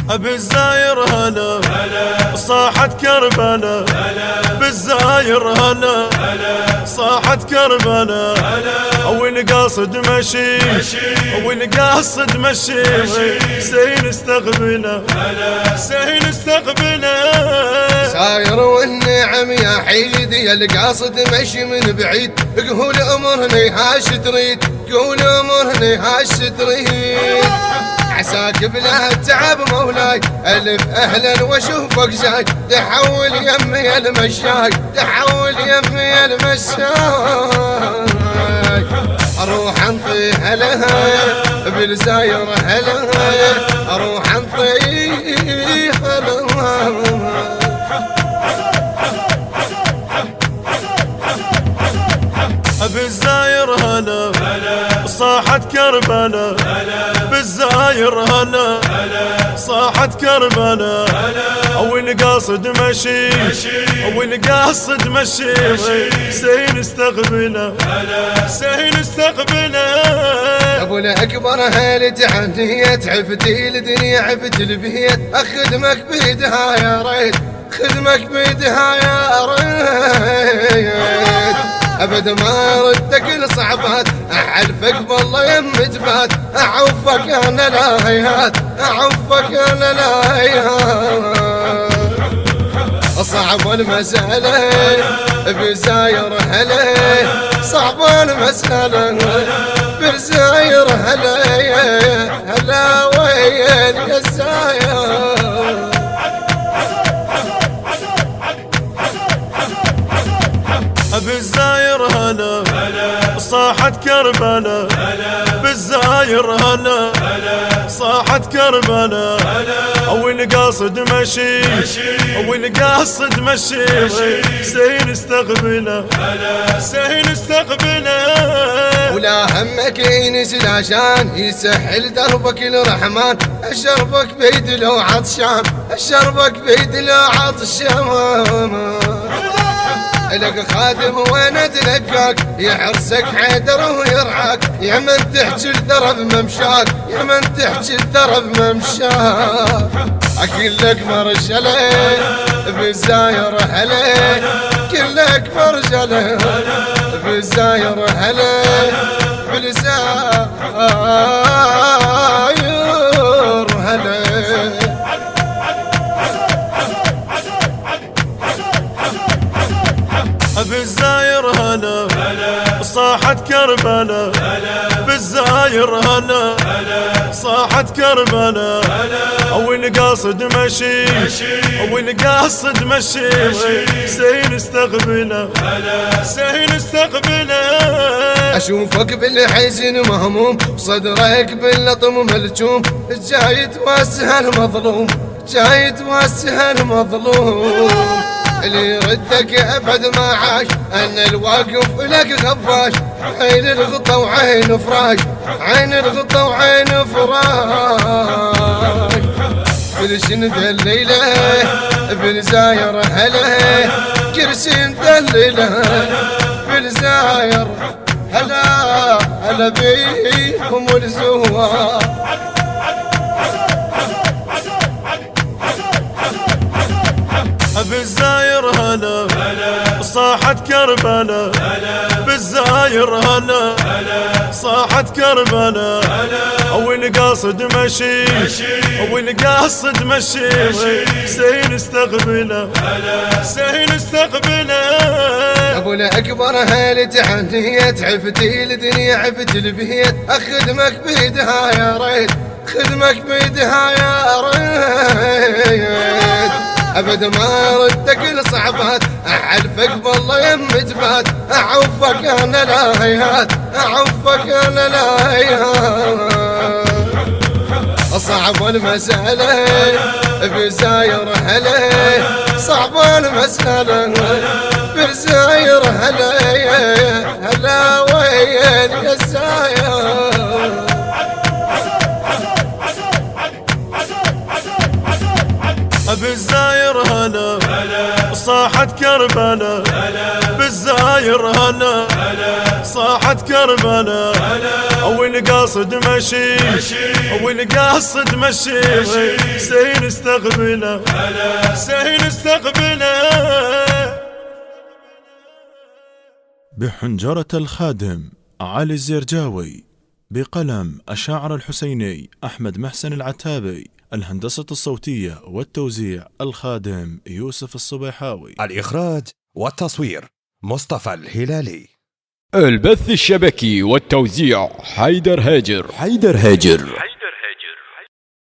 بالزاير هلا صاحت كربلا، بالزاير هلا صاحت كربلا، والقاصد مشي والقاصد مشي، حسين استقبله حسين استقبله. ساير والنعم يا حيدي، القاصد مشي من بعيد، قول امرني هاش تريد، قول امرني هاش تريد، عساك بلا تعب مولاي، الف اهلا واشوفك جاي، تحول يمي المشاي، تحول يمي المشاي، اروح انطي هلا بالزاير هلا، اروح انطي هلا. بالزاير هلا صاحت كربلا، بالزاير هلا صاحت كربلا، والقاصد مشي والقاصد مشي، حسين استقبله حسين استقبله. ابو الاكبر هل تعني تعفتي الدنيا عفت البيت، اخدمك بيدها يا ريت، خدمك بيدها يا ريت، ابد ما ردك الصعبات، احلفك بالله يم تبات، اعوفك انا لايات، اعوفك انا لايات. صعب المسألة بزاير هلا، صعب المسألة بزاير هلا، هلا وين يا الزاير. بالزاير هلا صاحت كربلا، بالزاير هلا صاحت كربلا، والقاصد مشي والقاصد مشي، حسين استقبله حسين استقبله. ولا همك ينزل عشان يسهل دربك الرحمن، اشربك بيد لو عطشان، اشربك بيد لو عطشان، لك خادم وين تلقاك، يحرسك حيدر ويرعاك، يا من تحكي الثرى بممشاك، يا من تحكي الثرى بممشاك، كلك مرجله بالزاير هلا، كلك مرجله بالزاير هلا، بالزاير هلا. بالزاير هلا صاحت كربلا، بالزاير هلا صاحت كربلا، والقاصد مشي والقاصد مشي، حسين استقبله حسين استقبله. اشوفك بالحزن مهموم، صدرك باللطم ملجوم، جاي توسه المظلوم، جاي توسه المظلوم، اللي يردك ابعد ما عاش، ان الواقف لك غباش، عين الغطا وعين فراش، عين الغطا وعين فراش، كرسي دليله بالزاير هلا، كرسي دليله بالزاير هلا، هلا بيكم الزوار. بالزاير هلا صاحت كربلا، بالزاير هلا صاحت كربلا، والقاصد مشي والقاصد مشي، حسين استقبله حسين استقبله. ابو الاكبر هل تعني تعفتي الدنيا عفت البيت، اخدمك بيدها يا ريت، خدمك بيدها يا ريت، ابد ما ردك الصعبات، احلفك بالله يم تبات، اعوفك انا لايات، اعوفك انا لايات. صعب المسألة بزاير هلا، صعب المسألة بزاير هلا، هلا وين يا الزاير. بالزاير هلا صاحت كربلاء بالزاير هلا صاحت كربلاء اول قاصد مشي اول قاصد مشي حسين استقبله حسين استقبله. بحنجرة الخادم علي الزرجاوي، بقلم الشاعر الحسيني أحمد محسن العتابي، الهندسة الصوتية والتوزيع الخادم يوسف الصبيحاوي، الإخراج والتصوير مصطفى الهلالي، البث الشبكي والتوزيع حيدر هاجر.